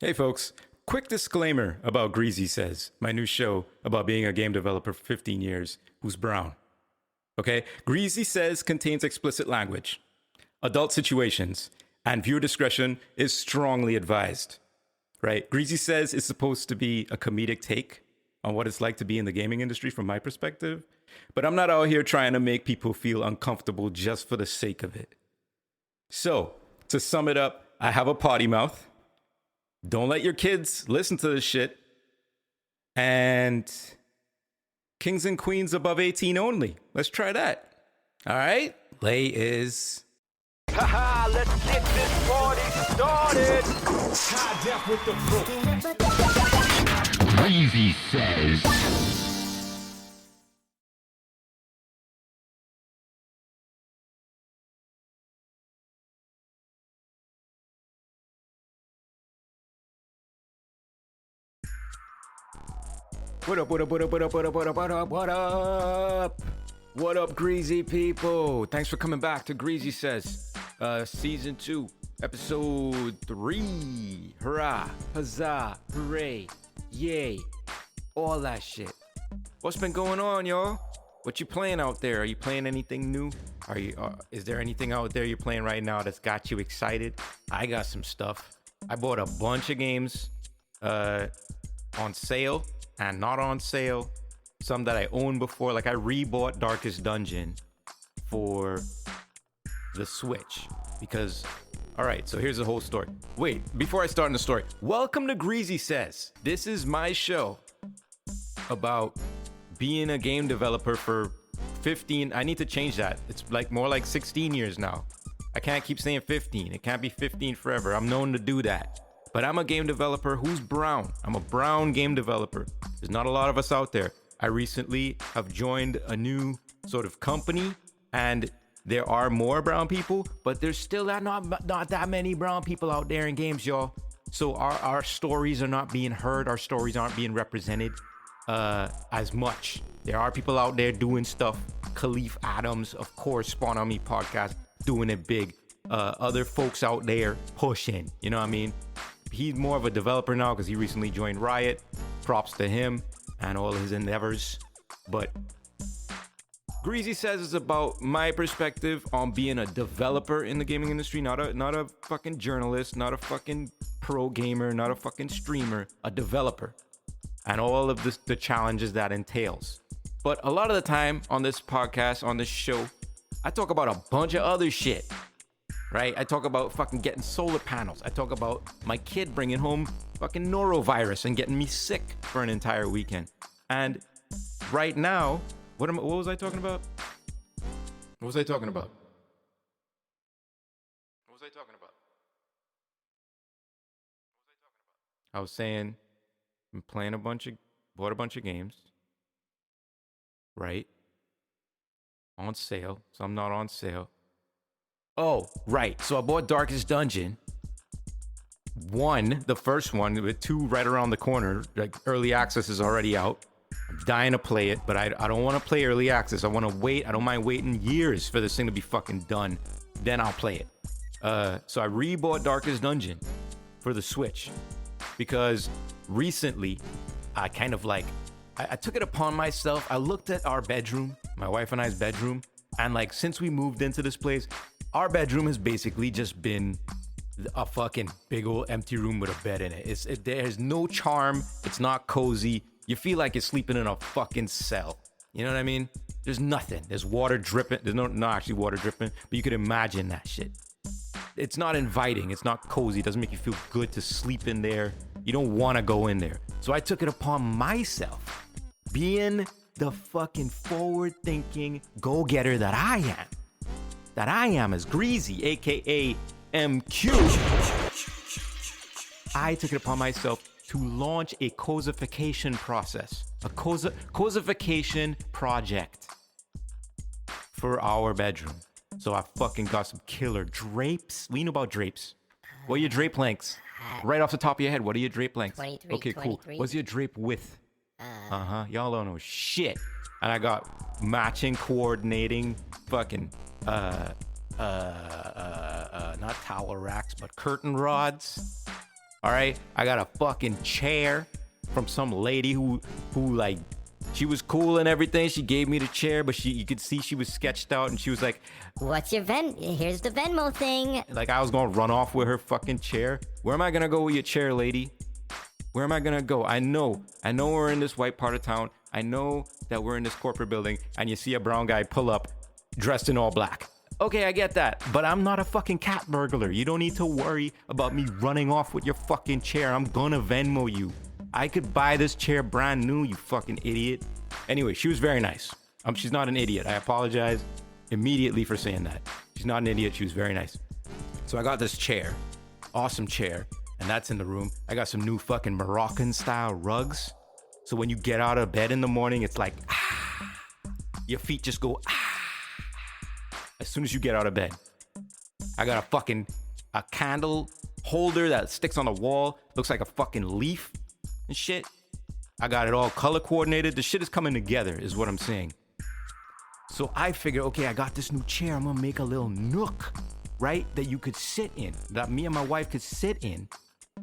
Hey folks, quick disclaimer about Greasy Says, my new show about being a game developer for 15 years who's brown. Okay, Greasy Says contains explicit language, adult situations, and viewer discretion is strongly advised. Right? Greasy Says is supposed to be a comedic take on what it's like to be in the gaming industry from my perspective, but I'm not out here trying to make people feel uncomfortable just for the sake of it. So, to sum it up, I have a potty mouth. Don't let your kids listen to this shit. And kings and queens above 18 only. Let's try that. All right? Lay is... Haha, let's get this party started. High def with the book. Greasy Says. What up, what up, what up, what up, what up, what up, what up, what up? What up, Greasy people? Thanks for coming back to Greasy Says, Season 2, Episode 3. Hurrah, huzzah, hooray, yay, all that shit. What's been going on, y'all? What you playing out there? Are you playing anything new? Is there anything out there you're playing right now that's got you excited? I got some stuff. I bought a bunch of games on sale and not on sale. Some that I owned before, like I rebought Darkest Dungeon for the Switch because, all right, so here's the whole story. Wait, before I start in the story, welcome to Greasy Says. This is my show about being a game developer for 15. I need to change that. It's like more like 16 years now. I can't keep saying 15. It can't be 15 forever. I'm known to do that. But I'm a game developer who's brown. I'm a brown game developer. There's not a lot of us out there. I recently have joined a new sort of company, and there are more brown people, but there's still not that many brown people out there in games, y'all. So our stories are not being heard. Our stories aren't being represented as much. There are people out there doing stuff. Khalif Adams, of course, Spawn on Me podcast, doing it big. Other folks out there pushing, you know what I mean? He's more of a developer now because he recently joined Riot. Props to him and all his endeavors. But Greasy Says is about my perspective on being a developer in the gaming industry, not a fucking journalist, not a fucking pro gamer, not a fucking streamer, a developer, and all of the challenges that entails. But a lot of the time on this podcast, on this show, I talk about a bunch of other shit. Right? I talk about fucking getting solar panels. I talk about my kid bringing home fucking norovirus and getting me sick for an entire weekend. And right now, what was I talking about? What was I talking about? I was saying I'm playing bought a bunch of games. Right? On sale. Some not on sale. Oh, right. So I bought Darkest Dungeon. The first one, with 2 right around the corner. Like, early access is already out. I'm dying to play it, but I don't want to play early access. I want to wait. I don't mind waiting years for this thing to be fucking done. Then I'll play it. So I rebought Darkest Dungeon for the Switch because recently I kind of like, I took it upon myself. I looked at our bedroom, my wife and I's bedroom, and like since we moved into this place, our bedroom has basically just been a fucking big old empty room with a bed in it. There's no charm. It's not cozy. You feel like you're sleeping in a fucking cell. You know what I mean? There's nothing. There's water dripping. There's not actually water dripping, but you could imagine that shit. It's not inviting. It's not cozy. It doesn't make you feel good to sleep in there. You don't want to go in there. So I took it upon myself, being the fucking forward-thinking go-getter that I am as Greasy, aka M-Cue. I took it upon myself to launch a cozification process, a cozification project for our bedroom. So I fucking got some killer drapes. What do you know about drapes? What are your drape lengths? Right off the top of your head, what are your drape lengths? 23. Okay, 23. cool. What's your drape width? Y'all don't know shit. And I got matching, coordinating, fucking, not towel racks, but curtain rods. All right, I got a fucking chair from some lady who like, she was cool and everything. She gave me the chair, but you could see she was sketched out, and she was like, What's your here's the Venmo thing. like I was gonna run off with her fucking chair. Where am I gonna go with your chair, lady? Where am I gonna go? I know we're in this white part of town. I know that we're in this corporate building, and you see a brown guy pull up dressed in all black. Okay, I get that, but I'm not a fucking cat burglar. You don't need to worry about me running off with your fucking chair. I'm gonna Venmo you. I could buy this chair brand new, you fucking idiot. Anyway, she was very nice. She's not an idiot. I apologize immediately for saying that. She's not an idiot. She was very nice. So I got this chair, awesome chair, and that's in the room. I got some new fucking Moroccan style rugs. So when you get out of bed in the morning, it's like, your feet just go, as soon as you get out of bed. I got a candle holder that sticks on the wall. Looks like a fucking leaf and shit. I got it all color coordinated. The shit is coming together is what I'm saying. So I figured, okay, I got this new chair. I'm gonna make a little nook, right? That you could sit in. That me and my wife could sit in.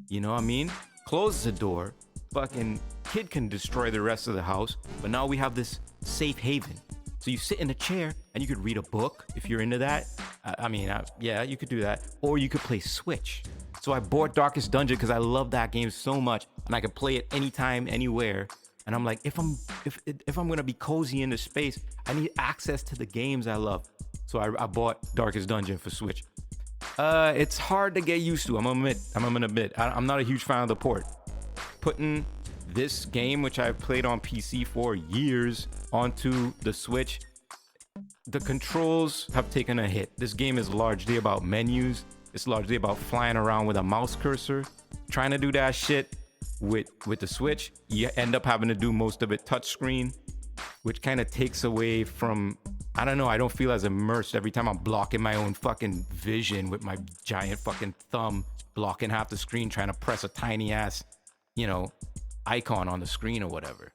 You know what I mean? Close the door. Fucking kid can destroy the rest of the house. But now we have this safe haven. So you sit in a chair and you could read a book if you're into that. Yeah, you could do that. Or you could play Switch. So I bought Darkest Dungeon because I love that game so much, and I could play it anytime, anywhere. And I'm like, if I'm gonna be cozy in the space, I need access to the games I love. So I bought Darkest Dungeon for Switch. It's hard to get used to. I'm gonna admit. I'm not a huge fan of the port. Putting this game, which I've played on PC for years, onto the Switch, the controls have taken a hit. This game is largely about menus. It's largely about flying around with a mouse cursor. Trying to do that shit with the Switch, you end up having to do most of it touchscreen, which kind of takes away from, I don't know, I don't feel as immersed every time I'm blocking my own fucking vision with my giant fucking thumb, blocking half the screen, trying to press a tiny ass, icon on the screen or whatever.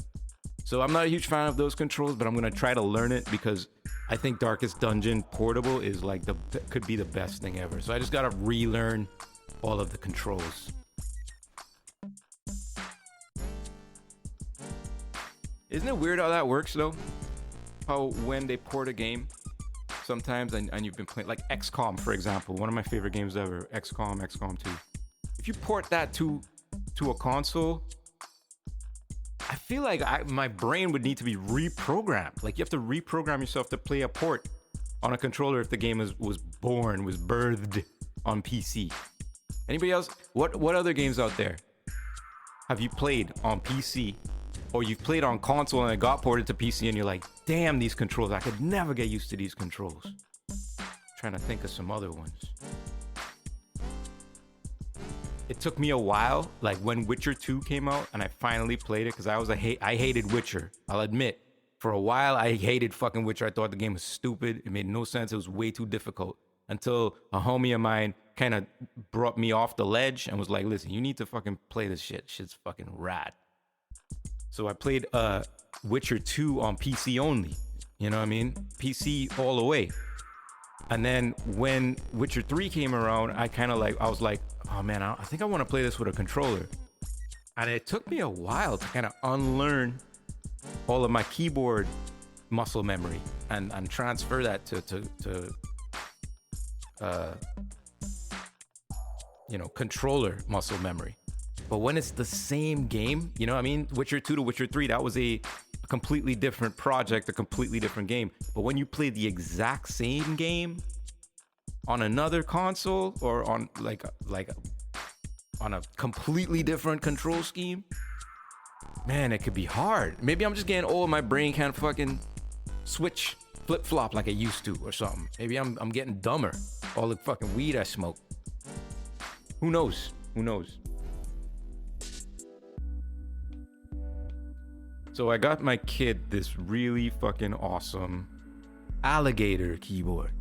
So I'm not a huge fan of those controls, but I'm gonna try to learn it because I think Darkest Dungeon Portable is like could be the best thing ever. So I just gotta relearn all of the controls. Isn't it weird how that works though? How when they port a game, sometimes and you've been playing like XCOM, for example, one of my favorite games ever, XCOM 2. If you port that to a console, I feel like my brain would need to be reprogrammed. Like you have to reprogram yourself to play a port on a controller if the game was birthed on PC. Anybody else? What other games out there have you played on PC, or you've played on console and it got ported to PC and you're like, damn, these controls, I could never get used to these controls. Trying to think of some other ones. It took me a while, like when Witcher 2 came out and I finally played it because I hated Witcher. I'll admit, for a while I hated fucking Witcher. I thought the game was stupid. It made no sense. It was way too difficult until a homie of mine kind of brought me off the ledge and was like, listen, you need to fucking play this shit. Shit's fucking rad. So I played Witcher 2 on PC only. You know what I mean? PC all the way. And then when Witcher 3 came around, I was like, oh man, I think I want to play this with a controller. And it took me a while to kind of unlearn all of my keyboard muscle memory and transfer that to controller muscle memory. But when it's the same game, you know what I mean? Witcher 2 to Witcher 3, that was a completely different project, a completely different game. But when you play the exact same game on another console or on on a completely different control scheme, man, it could be hard. Maybe I'm just getting old. My brain can't fucking switch, flip-flop like I used to or something. Maybe I'm getting dumber. All the fucking weed I smoke. Who knows? So I got my kid this really fucking awesome alligator keyboard.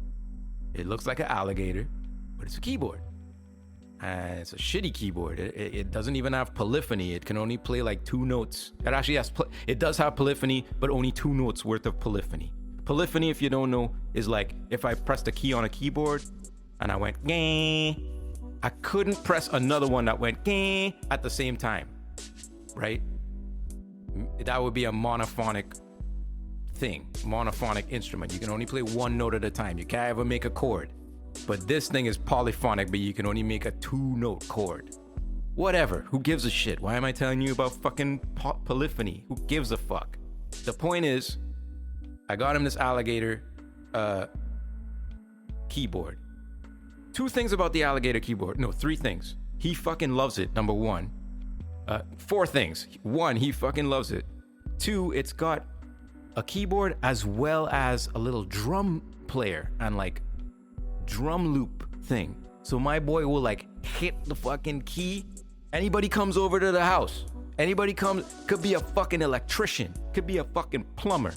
It looks like an alligator, but it's a keyboard. And it's a shitty keyboard. It doesn't even have polyphony. It can only play like 2 notes. It actually has, it does have polyphony, but only 2 notes worth of polyphony. Polyphony, if you don't know, is like if I pressed a key on a keyboard and I went, I couldn't press another one that went at the same time, right? That would be a monophonic instrument. You can only play one note at a time. You can't ever make a chord. But this thing is polyphonic, but you can only make a 2-note chord. Whatever, who gives a shit? Why am I telling you about fucking polyphony? Who gives a fuck? The point is, I got him this alligator keyboard. 2 things about the alligator keyboard. No, 3 things. He fucking loves it, number 1. 4 things. 1, he fucking loves it. 2, it's got a keyboard as well as a little drum player and like drum loop thing. So my boy will like hit the fucking key. Anybody comes over to the house. Could be a fucking electrician. Could be a fucking plumber.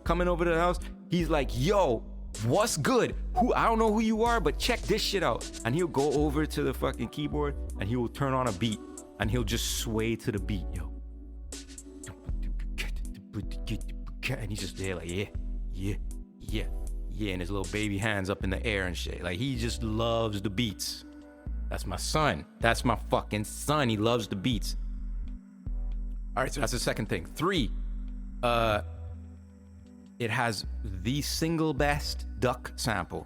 Coming over to the house. He's like, yo, what's good? I don't know who you are, but check this shit out. And he'll go over to the fucking keyboard and he will turn on a beat and he'll just sway to the beat, yo. And he's just there like, yeah. And his little baby hands up in the air and shit. Like, he just loves the beats. That's my son. That's my fucking son. He loves the beats. All right, so that's the second thing. 3, it has the single best duck sample.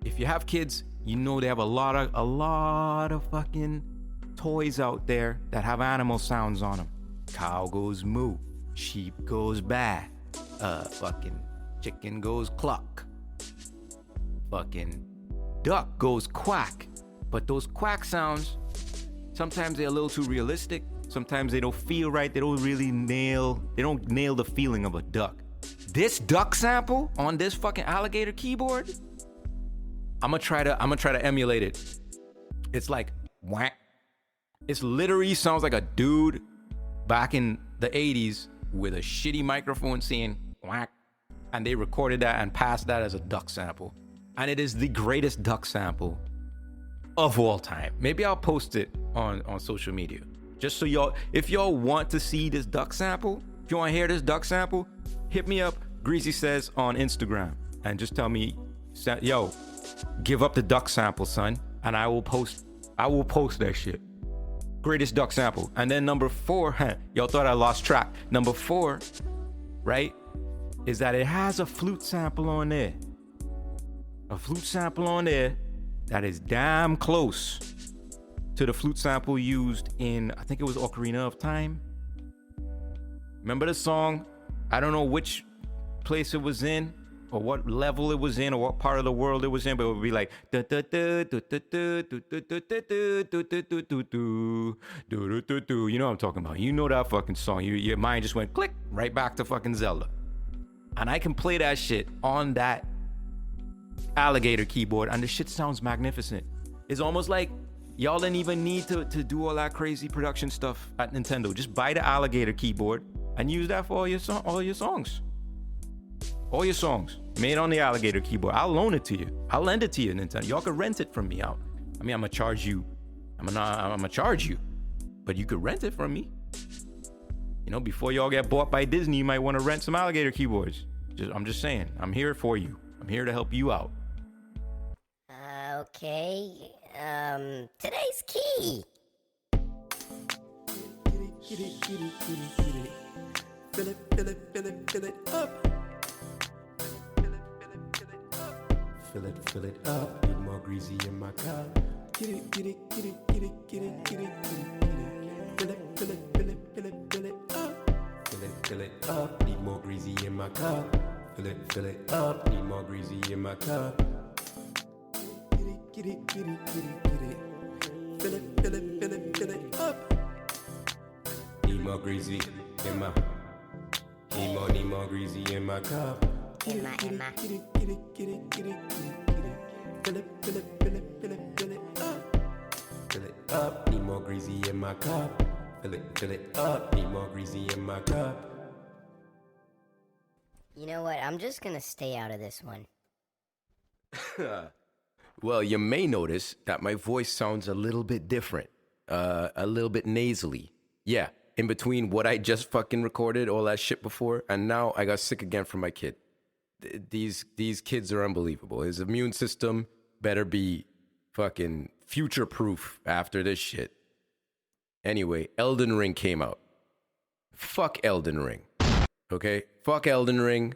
If you have kids, you know they have a lot of fucking toys out there that have animal sounds on them. Cow goes moo, sheep goes baa, fucking chicken goes cluck, fucking duck goes quack. But those quack sounds, sometimes they're a little too realistic. Sometimes they don't feel right. They don't nail the feeling of a duck. This duck sample on this fucking alligator keyboard, I'm gonna try to emulate it. It's like whack. It literally sounds like a dude back in the 80s with a shitty microphone saying whack. And they recorded that and passed that as a duck sample. And it is the greatest duck sample of all time. Maybe I'll post it on social media. Just so y'all, if y'all want to see this duck sample, if you want to hear this duck sample, hit me up, Greasy Says, on Instagram. And just tell me, yo, give up the duck sample, son. And I will post that shit. Greatest duck sample. And then number 4, y'all thought I lost track. Number 4, right, is that it has a flute sample on there. A flute sample on there that is damn close to the flute sample used in, I think it was Ocarina of Time. Remember the song? I don't know which place it was in, or what level it was in, or what part of the world it was in, but it would be like, you know what I'm talking about. You know that fucking song. Your mind just went click right back to fucking Zelda. And I can play that shit on that alligator keyboard, and the shit sounds magnificent. It's almost like y'all didn't even need to do all that crazy production stuff at Nintendo. Just buy the alligator keyboard and use that for all your songs. All your songs made on the alligator keyboard. I'll loan it to you. I'll lend it to you, Nintendo. Y'all can rent it from me out. I mean, I'm gonna charge you. I'm gonna charge you, but you could rent it from me. You know, before y'all get bought by Disney, you might want to rent some alligator keyboards. I'm just saying. I'm here for you. I'm here to help you out. Okay. Today's key. Fill it up. Fill it up. Need more greasy in my cup. Get it. Fill it up. Need more greasy in my cup. Fill it up. Need more greasy in my cup. Get it. Fill it up. Need more greasy in my. Need more greasy in my cup. Emma. Get it. Fill it up. Fill it up. Need more greasy in my cup. Fill it up. Need more greasy in my cup. You know what? I'm just gonna stay out of this one. Well, you may notice that my voice sounds a little bit different, a little bit nasally. Yeah, in between what I just fucking recorded, all that shit before, and now I got sick again from my kid. These kids are unbelievable. His immune system better be fucking future-proof after this shit. Anyway, Elden Ring came out. Fuck Elden Ring. Okay? Fuck Elden Ring.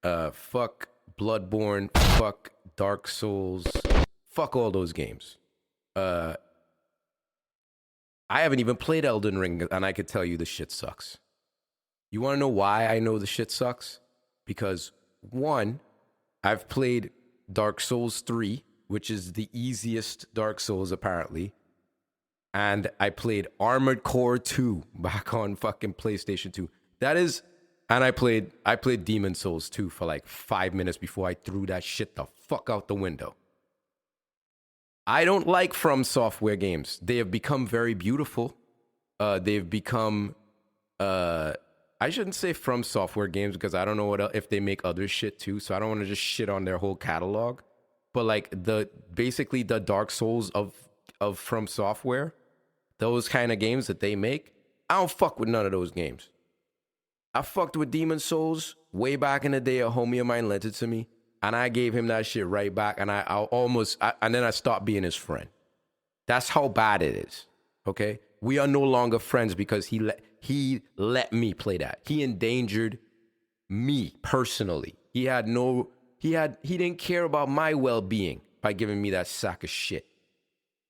Fuck Bloodborne. Fuck Dark Souls. Fuck all those games. I haven't even played Elden Ring, and I could tell you the shit sucks. You want to know why I know the shit sucks? Because, one, I've played Dark Souls 3, which is the easiest Dark Souls, apparently. And I played Armored Core 2 back on fucking PlayStation 2. And I played Demon Souls 2 for like 5 minutes before I threw that shit the fuck out the window. I don't like From Software games. They have become very beautiful. They've become... I shouldn't say From Software games because I don't know if they make other shit too, so I don't want to just shit on their whole catalog. But like basically the Dark Souls of From Software, those kind of games that they make, I don't fuck with none of those games. I fucked with Demon Souls way back in the day. A homie of mine lent it to me, and I gave him that shit right back, and and then I stopped being his friend. That's how bad it is. Okay, we are no longer friends because he let me play that. He endangered me personally. He didn't care about my well-being by giving me that sack of shit.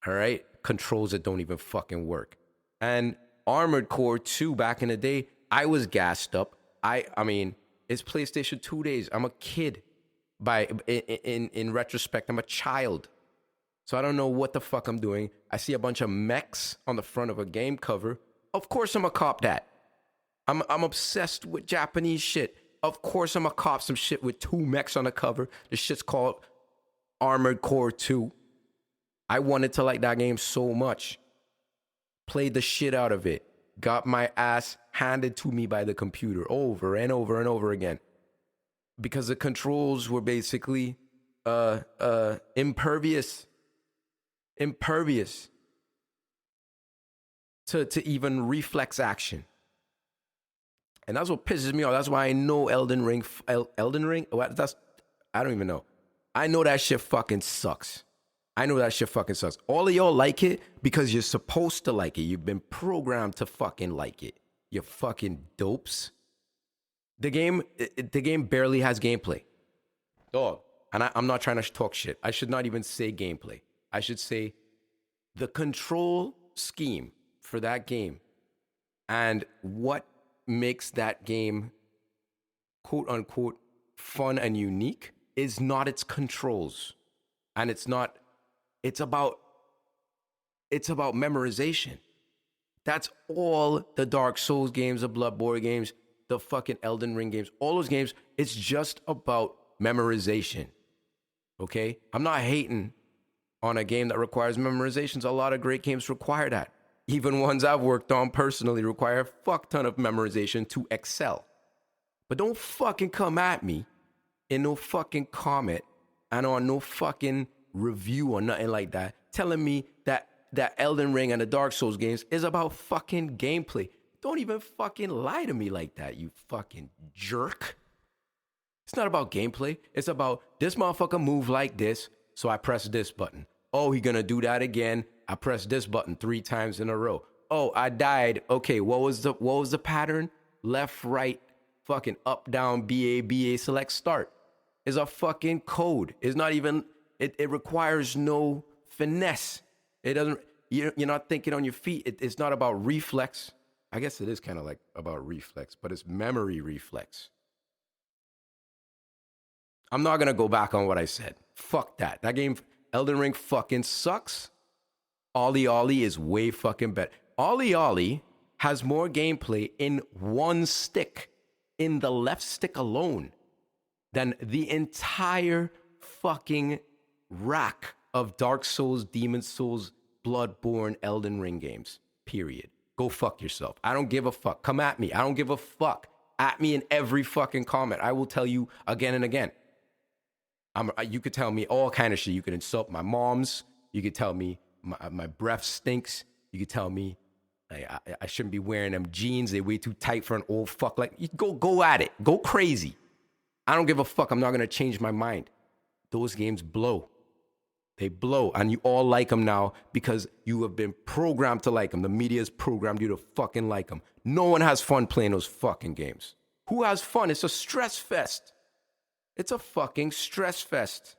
All right? Controls that don't even fucking work. And Armored Core 2 back in the day, I was gassed up. I mean, it's PlayStation 2 days. I'm a kid. In retrospect, I'm a child. So I don't know what the fuck I'm doing. I see a bunch of mechs on the front of a game cover. Of course I'm a cop that. I'm obsessed with Japanese shit. Of course I'm a cop some shit with 2 mechs on the cover. The shit's called Armored Core 2. I wanted to like that game so much. Played the shit out of it. Got my ass handed to me by the computer over and over and over again. Because the controls were basically impervious to even reflex action. And that's what pisses me off. That's why I know Elden Ring. Elden Ring? I don't even know. I know that shit fucking sucks. All of y'all like it because you're supposed to like it. You've been programmed to fucking like it. You fucking dopes. The game barely has gameplay. Dog. And I'm not trying to talk shit. I should not even say gameplay. I should say the control scheme for that game and what makes that game quote unquote fun and unique is not its controls. And it's about memorization. That's all the Dark Souls games, the Bloodborne games, the fucking Elden Ring games, all those games, it's just about memorization. Okay? I'm not hating on a game that requires memorizations. A lot of great games require that. Even ones I've worked on personally require a fuck ton of memorization to excel. But don't fucking come at me in no fucking comment and on no fucking review or nothing like that telling me that Elden Ring and the Dark Souls games is about fucking gameplay. Don't even fucking lie to me like that, you fucking jerk. It's not about gameplay. It's about this motherfucker move like this, so I press this button. Oh, he gonna do that again. I pressed this button 3 times in a row. Oh, I died. Okay, what was the pattern? Left, right, fucking up, down, BA, select, start. Is a fucking code. It's not even, it requires no finesse. It doesn't, you're not thinking on your feet. It's not about reflex. I guess it is kind of like about reflex, but it's memory reflex. I'm not gonna go back on what I said. Fuck that. That game, Elden Ring fucking sucks. Ollie Ollie is way fucking better. Ollie Ollie has more gameplay in one stick, in the left stick alone, than the entire fucking rack of Dark Souls, Demon Souls, Bloodborne, Elden Ring games. Period. Go fuck yourself. I don't give a fuck. Come at me. I don't give a fuck. At me in every fucking comment. I will tell you again and again. You could tell me all kind of shit. You could insult my moms. You could tell me my breath stinks. You could tell me I shouldn't be wearing them jeans. They way too tight for an old fuck. Like, you go at it. Go crazy. I don't give a fuck. I'm not going to change my mind. Those games blow. They blow, and you all like them now because you have been programmed to like them. The media has programmed you to fucking like them. No one has fun playing those fucking games. Who has fun? It's a stress fest. It's a fucking stress fest.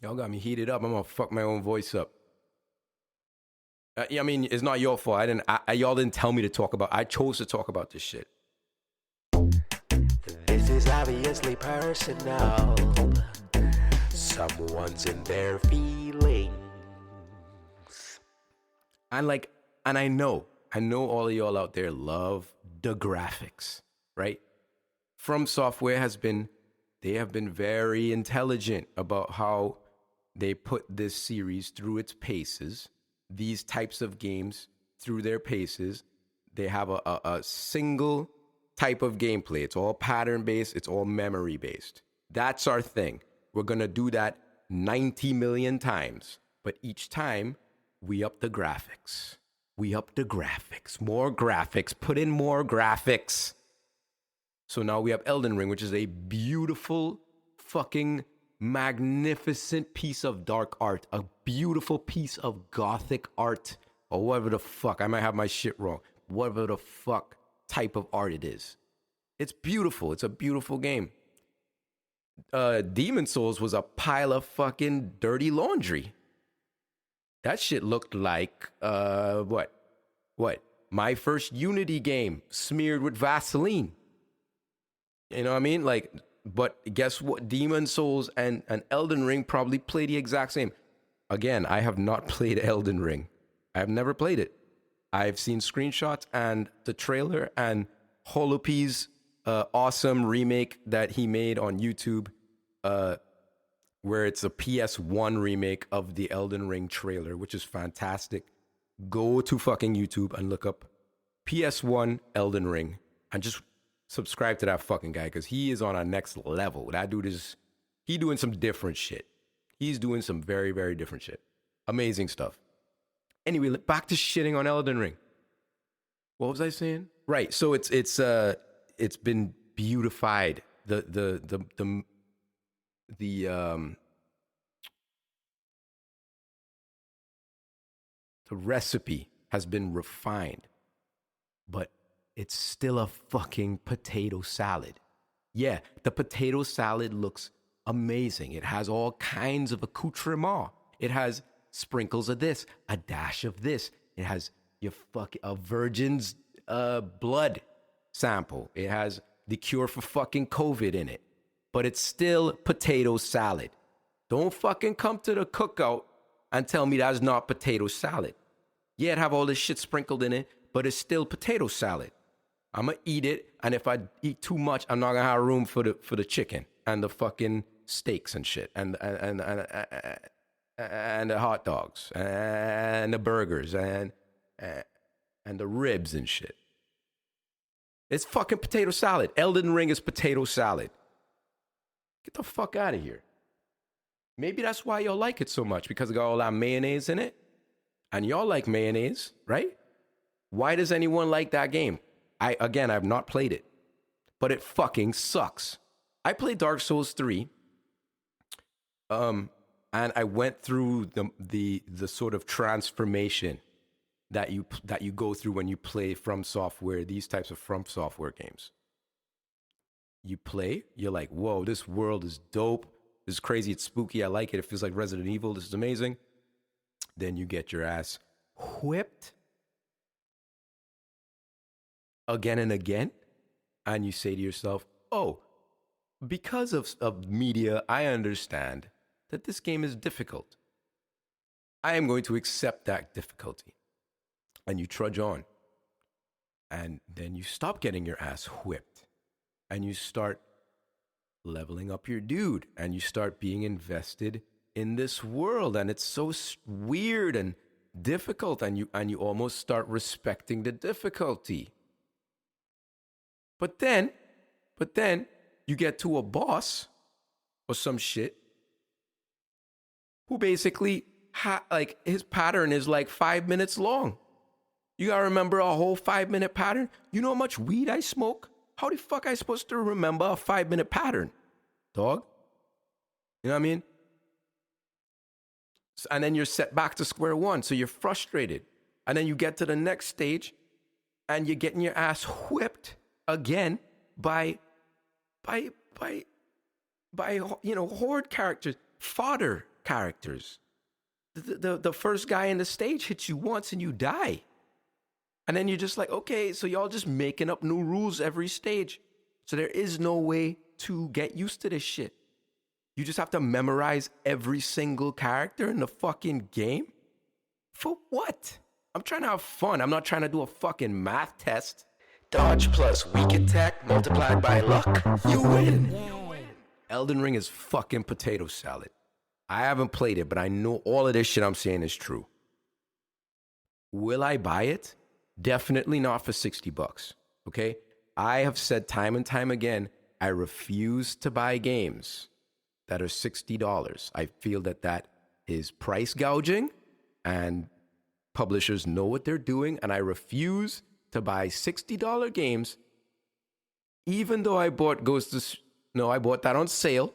Y'all got me heated up. I'm gonna fuck my own voice up. I mean, it's not your fault. Y'all didn't tell me to talk about. I chose to talk about this shit. This is obviously personal. Someone's in their feelings. And I know all of y'all out there love the graphics, right? From Software they have been very intelligent about how they put this series through its paces, these types of games through their paces. They have a single type of gameplay. It's all pattern-based. It's all memory-based. That's our thing. We're going to do that 90 million times. But each time, we up the graphics. We up the graphics. More graphics. Put in more graphics. So now we have Elden Ring, which is a beautiful, fucking magnificent piece of dark art. A beautiful piece of gothic art. Or whatever the fuck. I might have my shit wrong. Whatever the fuck type of art it is. It's beautiful. It's a beautiful game. Demon Souls was a pile of fucking dirty laundry. That shit looked like what? My first Unity game smeared with Vaseline. You know what I mean? Like, but guess what? Demon Souls and Elden Ring probably play the exact same. Again, I have not played Elden Ring. I have never played it. I've seen screenshots and the trailer and Holopy's awesome remake that he made on YouTube, where it's a PS1 remake of the Elden Ring trailer, which is fantastic. Go to fucking YouTube and look up PS1 Elden Ring and just subscribe to that fucking guy because he is on a next level. That dude he doing some different shit. He's doing some very, very different shit. Amazing stuff. Anyway, back to shitting on Elden Ring. What was I saying? Right. So it's been beautified. The recipe has been refined, but it's still a fucking potato salad. Yeah, the potato salad looks amazing. It has all kinds of accoutrement. It has sprinkles of this, a dash of this. It has a virgin's blood sample. It has the cure for fucking COVID in it. But it's still potato salad. Don't fucking come to the cookout and tell me that's not potato salad. Yeah, it have all this shit sprinkled in it, but it's still potato salad. I'm gonna eat it, and if I eat too much, I'm not gonna have room for the chicken and the fucking steaks and shit and the hot dogs and the burgers and the ribs and shit. It's fucking potato salad. Elden Ring is potato salad. Get the fuck out of here. Maybe that's why y'all like it so much, because it got all that mayonnaise in it. And y'all like mayonnaise, right? Why does anyone like that game? I've not played it, but it fucking sucks. I played Dark Souls 3. And I went through the sort of transformation that you go through when you play From Software, these types of From Software games. You play, you're like, whoa, this world is dope. This is crazy. It's spooky. I like it. It feels like Resident Evil. This is amazing. Then you get your ass whipped again and again. And you say to yourself, oh, because of media, I understand that this game is difficult. I am going to accept that difficulty. And you trudge on. And then you stop getting your ass whipped. And you start leveling up your dude. And you start being invested in this world. And it's so weird and difficult. And you almost start respecting the difficulty. But then you get to a boss or some shit who basically, his pattern is like 5 minutes long. You gotta remember a whole 5-minute pattern? You know how much weed I smoke? How the fuck I supposed to remember a 5-minute pattern, dog? You know what I mean? And then you're set back to square one. So you're frustrated. And then you get to the next stage and you're getting your ass whipped again by horde characters, fodder characters. The first guy in the stage hits you once and you die. And then you're just like, okay, so y'all just making up new rules every stage. So there is no way to get used to this shit. You just have to memorize every single character in the fucking game? For what? I'm trying to have fun. I'm not trying to do a fucking math test. Dodge plus weak attack multiplied by luck. You win. Yay. Elden Ring is fucking potato salad. I haven't played it, but I know all of this shit I'm saying is true. Will I buy it? Definitely not for $60, okay? I have said time and time again, I refuse to buy games that are $60. I feel that is price gouging, and publishers know what they're doing, and I refuse to buy $60 games, even though I bought I bought that on sale,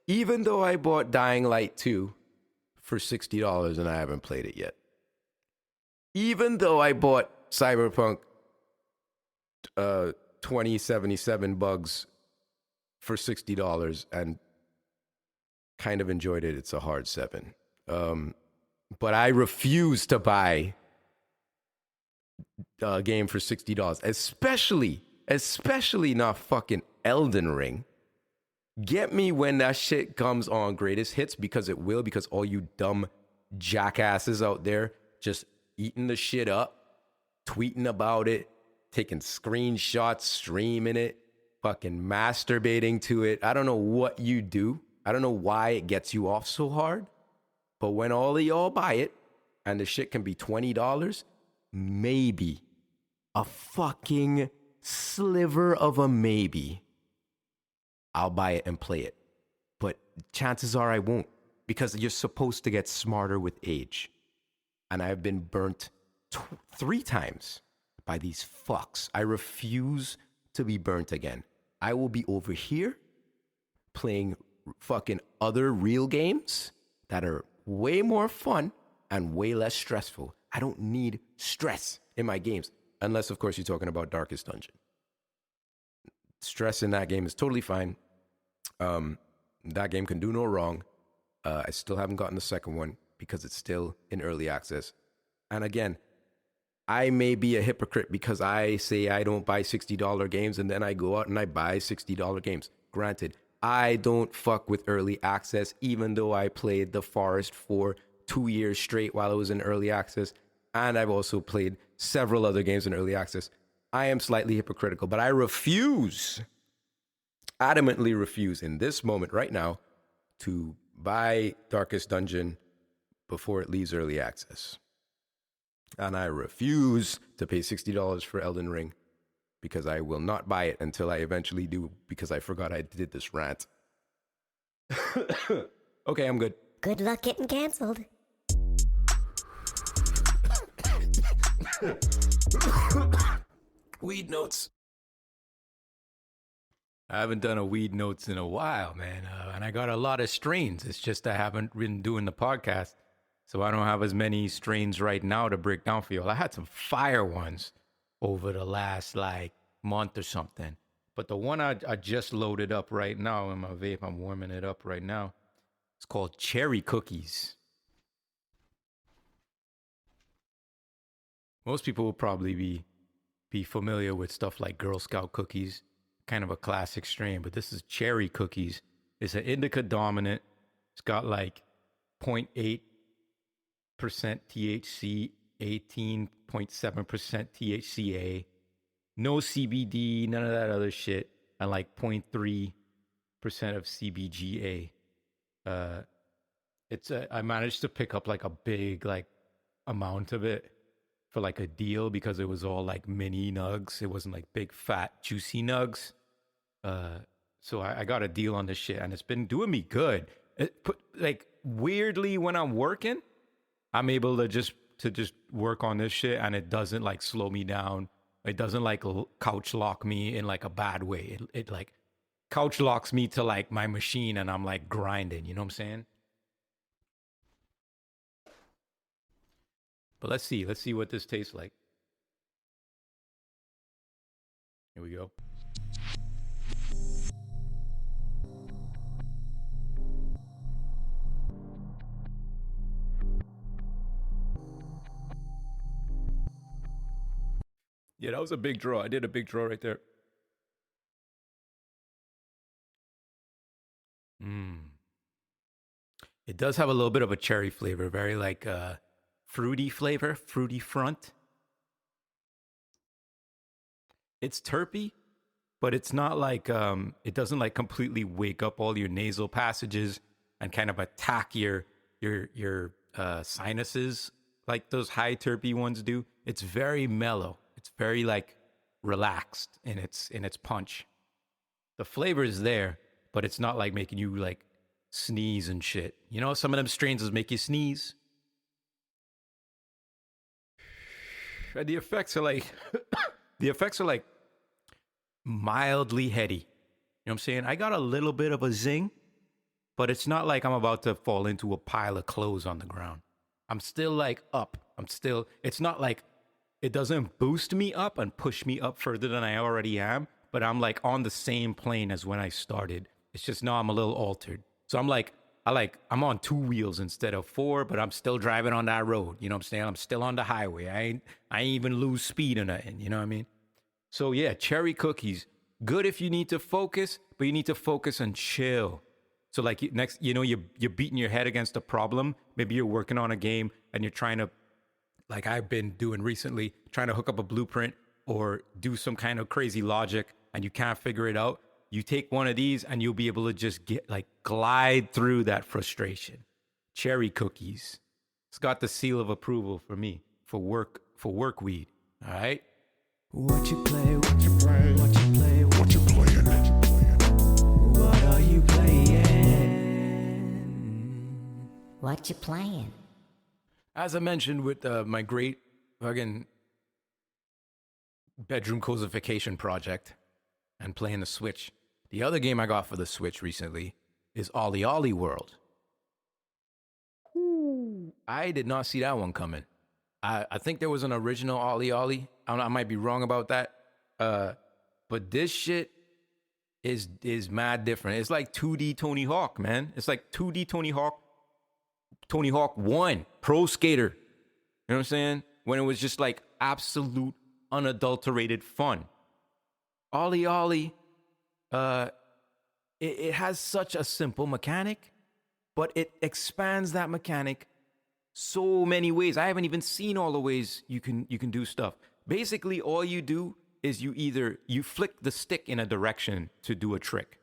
even though I bought Dying Light 2 for $60 and I haven't played it yet. Even though I bought Cyberpunk 2077 bugs for $60 and kind of enjoyed it. It's a hard 7. But I refuse to buy a game for $60, especially not fucking Elden Ring. Get me when that shit comes on greatest hits, because it will, because all you dumb jackasses out there just eating the shit up, tweeting about it, taking screenshots, streaming it, fucking masturbating to it. I don't know what you do. I don't know why it gets you off so hard. But when all of y'all buy it and the shit can be $20, maybe, a fucking sliver of a maybe, I'll buy it and play it. But chances are I won't, because you're supposed to get smarter with age. And I've been burnt 3 times by these fucks. I refuse to be burnt again. I will be over here playing fucking other real games that are way more fun and way less stressful. I don't need stress in my games, unless, of course, you're talking about Darkest Dungeon. Stress in that game is totally fine. That game can do no wrong. I still haven't gotten the second one because it's still in early access. And again, I may be a hypocrite because I say I don't buy $60 games and then I go out and I buy $60 games. Granted, I don't fuck with early access, even though I played The Forest for 2 years straight while it was in early access. And I've also played several other games in early access. I am slightly hypocritical, but I adamantly refuse in this moment right now to buy Darkest Dungeon before it leaves early access. And I refuse to pay $60 for Elden Ring, because I will not buy it until I eventually do, because I forgot I did this rant. Okay, I'm good. Good luck getting canceled. Weed notes. I haven't done a weed notes in a while, man. And I got a lot of strains. It's just I haven't been doing the podcast, so I don't have as many strains right now to break down for you. I had some fire ones over the last month or something. But the one I just loaded up right now in my vape, I'm warming it up right now. It's called Cherry Cookies. Most people will probably be familiar with stuff like Girl Scout cookies, kind of a classic strain, but this is Cherry Cookies. It's an indica dominant. It's got 0.8% THC, 18.7% THCA, no CBD, none of that other shit, and 0.3% of CBGA. I managed to pick up a big amount of it for a deal, because it was all mini nugs. It wasn't big fat juicy nugs. So I got a deal on this shit, and it's been doing me good. Weirdly, when I'm working, I'm able to just work on this shit, and it doesn't slow me down. It doesn't couch lock me in a bad way. It couch locks me to my machine, and I'm grinding. You know what I'm saying? But let's see what this tastes like. Here we go. Yeah, that was a big draw. I did a big draw right there. It does have a little bit of a cherry flavor, very like fruity flavor, fruity front. It's terpy, but it's not like it doesn't like completely wake up all your nasal passages and kind of attack your sinuses like those high terpy ones do. It's very mellow. It's very like relaxed in its punch. The flavor is there, but it's not like making you like sneeze and shit. You know, some of them strains will make you sneeze. And the effects are like mildly heady. You know what I'm saying? I got a little bit of a zing, but it's not like I'm about to fall into a pile of clothes on the ground. I'm still like up. It's not like it doesn't boost me up and push me up further than I already am, but I'm like on the same plane as when I started. It's just now I'm a little altered. So I'm on 2 wheels instead of 4, but I'm still driving on that road. You know what I'm saying? I'm still on the highway. I ain't even lose speed or nothing. You know what I mean? So yeah, cherry cookies. Good if you need to focus, but you need to focus and chill. So like next, you know, you're beating your head against a problem. Maybe you're working on a game and you're trying to, like I've been doing recently, trying to hook up a blueprint or do some kind of crazy logic and you can't figure it out. You take one of these and you'll be able to just glide through that frustration. Cherry cookies. It's got the seal of approval for me, for work weed. All right? What you play, what you play, what you play, what you playing, what are you playing? What you playing? As I mentioned with my great fucking bedroom cosification project and playing the Switch, the other game I got for the Switch recently is Ollie Ollie World. Ooh. I did not see that one coming. I think there was an original Ollie Ollie. I might be wrong about that. But this shit is mad different. It's like 2D Tony Hawk, man. It's like 2D Tony Hawk 1, Pro Skater. You know what I'm saying? When it was just like absolute unadulterated fun. Ollie Ollie, it has such a simple mechanic, but it expands that mechanic so many ways. I haven't even seen all the ways you can do stuff. Basically, all you do is you flick the stick in a direction to do a trick.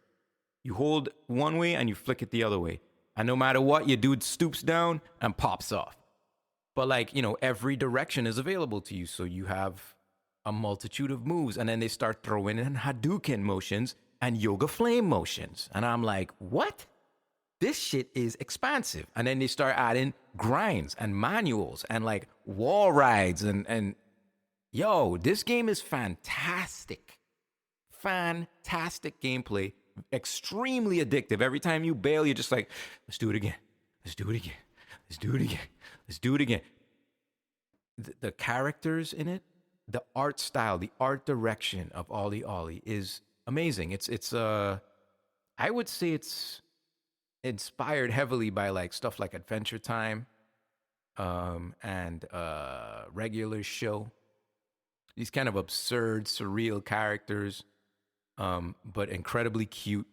You hold one way and you flick it the other way. And no matter what, your dude stoops down and pops off. But like, you know, every direction is available to you. So you have a multitude of moves. And then they start throwing in Hadouken motions and Yoga Flame motions. And I'm like, what? This shit is expansive. And then they start adding grinds and manuals and like wall rides and yo, this game is fantastic. Fantastic gameplay. Extremely addictive. Every time you bail, you're just like, let's do it again. Let's do it again. Let's do it again. Let's do it again. The characters in it, the art style, the art direction of Ollie Ollie is amazing. It's I would say it's inspired heavily by like stuff like Adventure Time and Regular Show. These kind of absurd, surreal characters, but incredibly cute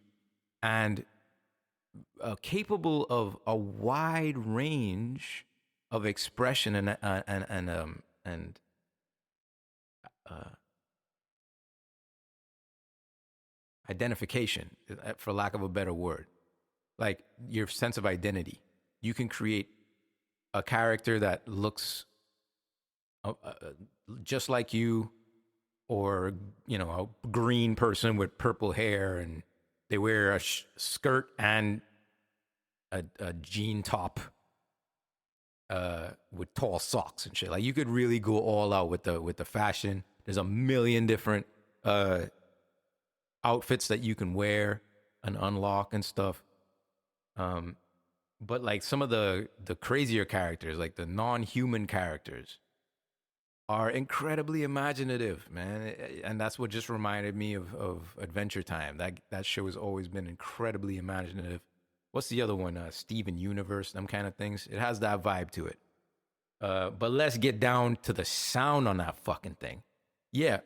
and capable of a wide range of expression and identification, for lack of a better word. Like your sense of identity. You can create a character that looks just like you, or, you know, a green person with purple hair and they wear a skirt and a jean top with tall socks and shit. Like you could really go all out with the fashion. There's a million different outfits that you can wear and unlock and stuff. But like some of the crazier characters, like the non-human characters, are incredibly imaginative, man. And that's what just reminded me of Adventure Time. That show has always been incredibly imaginative. What's the other one? Steven Universe, them kind of things. It has that vibe to it. But let's get down to the sound on that fucking thing. Yeah,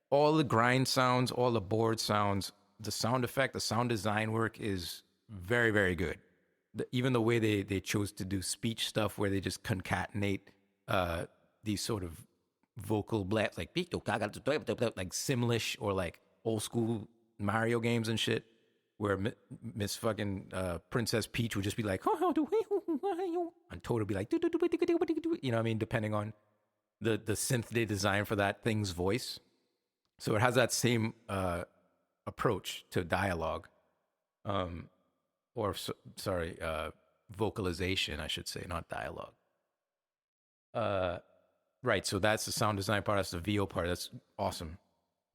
all the grind sounds, all the board sounds, the sound effect, the sound design work is very, very good. Even the way they chose to do speech stuff where they just concatenate these sort of vocal blasts, like Simlish or like old school Mario games and shit, where Miss fucking Princess Peach would just be like, and Toad would be like, you know what I mean, depending on the synth they designed for that thing's voice. So it has that same approach to dialogue, vocalization, I should say, not dialogue. Right, so that's the sound design part, that's the VO part, that's awesome.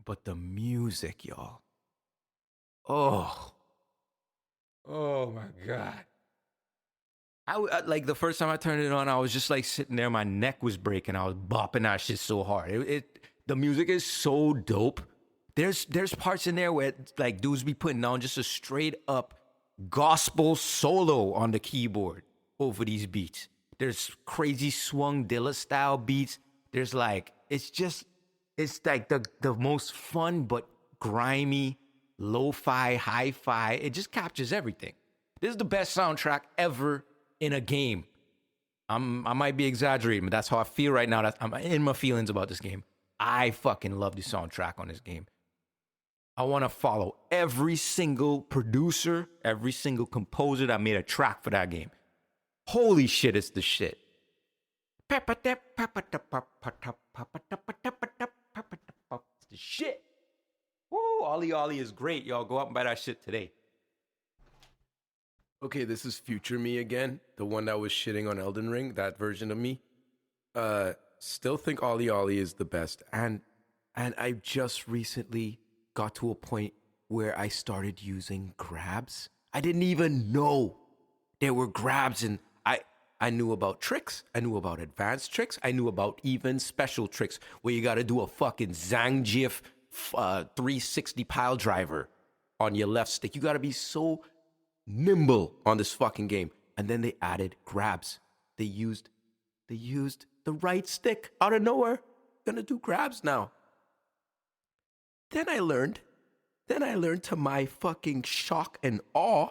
But the music, y'all. Oh my God. I like the first time I turned it on, I was just like sitting there, my neck was breaking. I was bopping that shit so hard. The music is so dope. There's parts in there where like dudes be putting on just a straight up gospel solo on the keyboard over these beats. There's crazy swung Dilla style beats. There's like, it's like the most fun but grimy, lo-fi, hi-fi. It just captures everything. This is the best soundtrack ever in a game. I might be exaggerating, but that's how I feel right now. I'm in my feelings about this game. I fucking love the soundtrack on this game. I want to follow every single producer, every single composer that made a track for that game. Holy shit, it's the shit. It's the shit. Woo, Ollie Ollie is great, y'all. Go out and buy that shit today. Okay, this is future me again, the one that was shitting on Elden Ring, that version of me. Still think Ollie Ollie is the best. And I just recently got to a point where I started using grabs. I didn't even know there were grabs, and I knew about tricks. I knew about advanced tricks. I knew about even special tricks where you got to do a fucking Zangief 360 pile driver on your left stick. You got to be so nimble on this fucking game. And then they added grabs. They used the right stick out of nowhere. Gonna do grabs now. Then I learned to my fucking shock and awe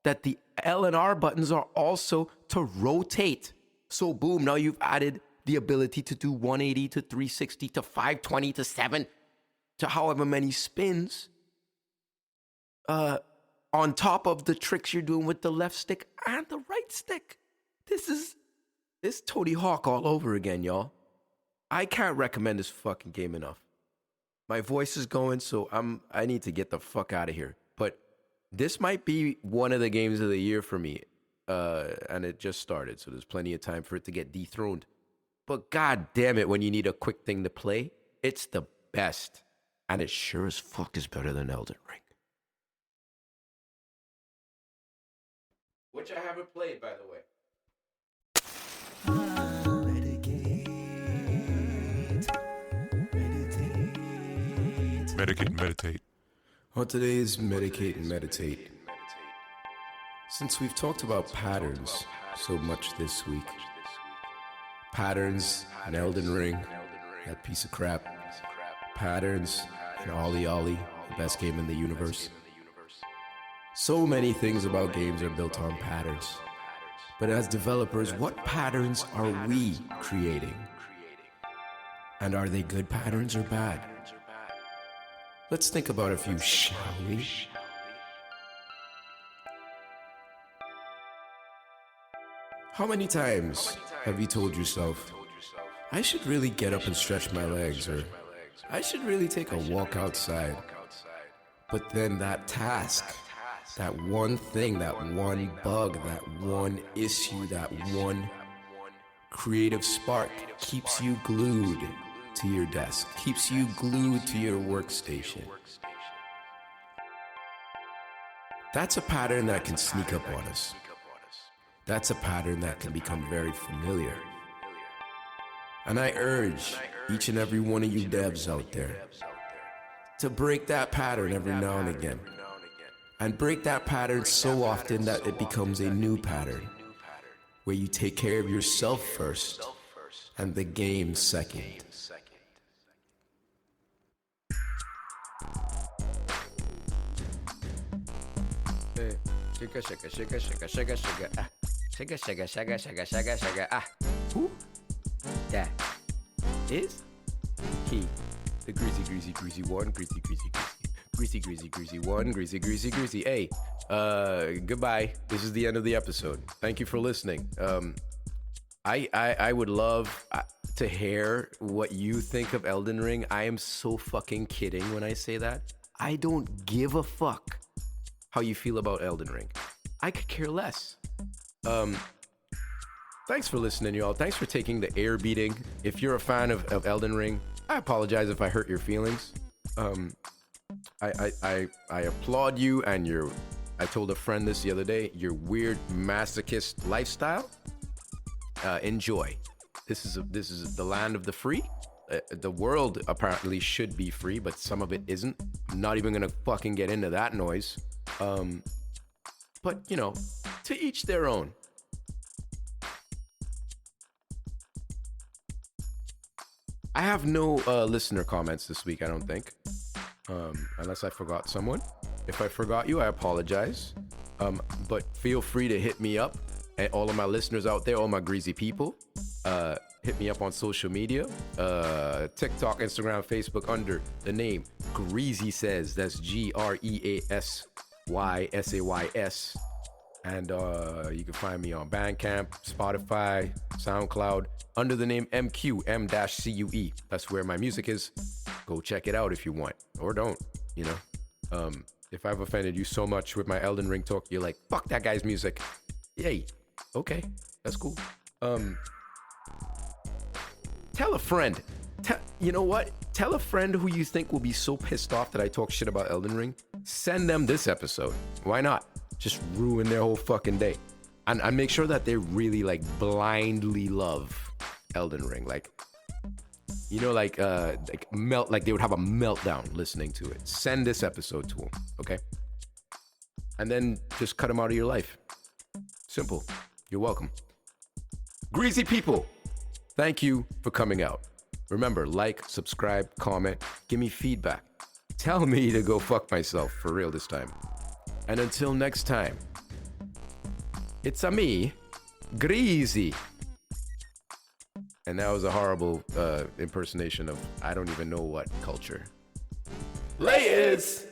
that the L and R buttons are also to rotate. So boom, now you've added the ability to do 180 to 360 to 520 to 7 to however many spins on top of the tricks you're doing with the left stick and the right stick. This is Tony Hawk all over again, y'all. I can't recommend this fucking game enough. My voice is going, so I need to get the fuck out of here. But this might be one of the games of the year for me. And it just started, so there's plenty of time for it to get dethroned. But god damn it, when you need a quick thing to play, it's the best. And it sure as fuck is better than Elden Ring. Which I haven't played, by the way. Medicate and meditate. Well, today is Medicate and Meditate. Since we've talked about patterns so much this week, patterns in Elden Ring, that piece of crap, patterns in Ollie Ollie, the best game in the universe. So many things about games are built on patterns. But as developers, what patterns are we creating? And are they good patterns or bad? Let's think about a few, shall we? How many times have you told yourself, I should really get up and stretch my legs, or I should really take a walk outside? But then that task, that one thing, that one bug, that one issue, that one creative spark keeps you glued to your desk, keeps you glued to your workstation. That's a pattern that can sneak up on us. That's a pattern that can become very familiar. And I urge each and every one of you devs out there to break that pattern every now and again. And break that pattern so often that it becomes a new pattern, where you take care of yourself first and the game second. Shaka, shaka, shaka, shaka, shaka, shaka, ah. Shaka, shaka, shaka, shaka, shaka, shaka, ah. Who? That is he. The greasy, greasy, greasy one, greasy, greasy, greasy, greasy, greasy, greasy one, greasy, greasy, greasy. Hey, goodbye. This is the end of the episode. Thank you for listening. I would love to hear what you think of Elden Ring. I am so fucking kidding when I say that. I don't give a fuck how you feel about Elden Ring. I could care less. Thanks for listening, y'all. Thanks for taking the air beating. If you're a fan of Elden Ring, I apologize if I hurt your feelings. I applaud you and your, I told a friend this the other day, your weird masochist lifestyle. Enjoy. This is the land of the free. The world apparently should be free, but some of it isn't. I'm not even gonna fucking get into that noise. But you know, to each their own. I have no listener comments this week, I don't think. Unless I forgot someone. If I forgot you, I apologize. But feel free to hit me up. And all of my listeners out there, all my greasy people, hit me up on social media. TikTok, Instagram, Facebook under the name Greasy Says. That's GreasySays. And you can find me on Bandcamp, Spotify, Soundcloud, under the name M-Cue, M-Cue. That's where my music is. Go check it out if you want, or don't, you know. If I've offended you so much with my Elden Ring talk, you're like, fuck that guy's music. Yay. Okay, that's cool. Tell a friend. You know what? Tell a friend who you think will be so pissed off that I talk shit about Elden Ring. Send them this episode. Why not? Just ruin their whole fucking day. And make sure that they really like blindly love Elden Ring. Like, you know, like they would have a meltdown listening to it. Send this episode to them, okay? And then just cut them out of your life. Simple. You're welcome. Greasy people, thank you for coming out. Remember, like, subscribe, comment, give me feedback. Tell me to go fuck myself for real this time. And until next time, it's a me, Greasy. And that was a horrible impersonation of I don't even know what culture. Layers!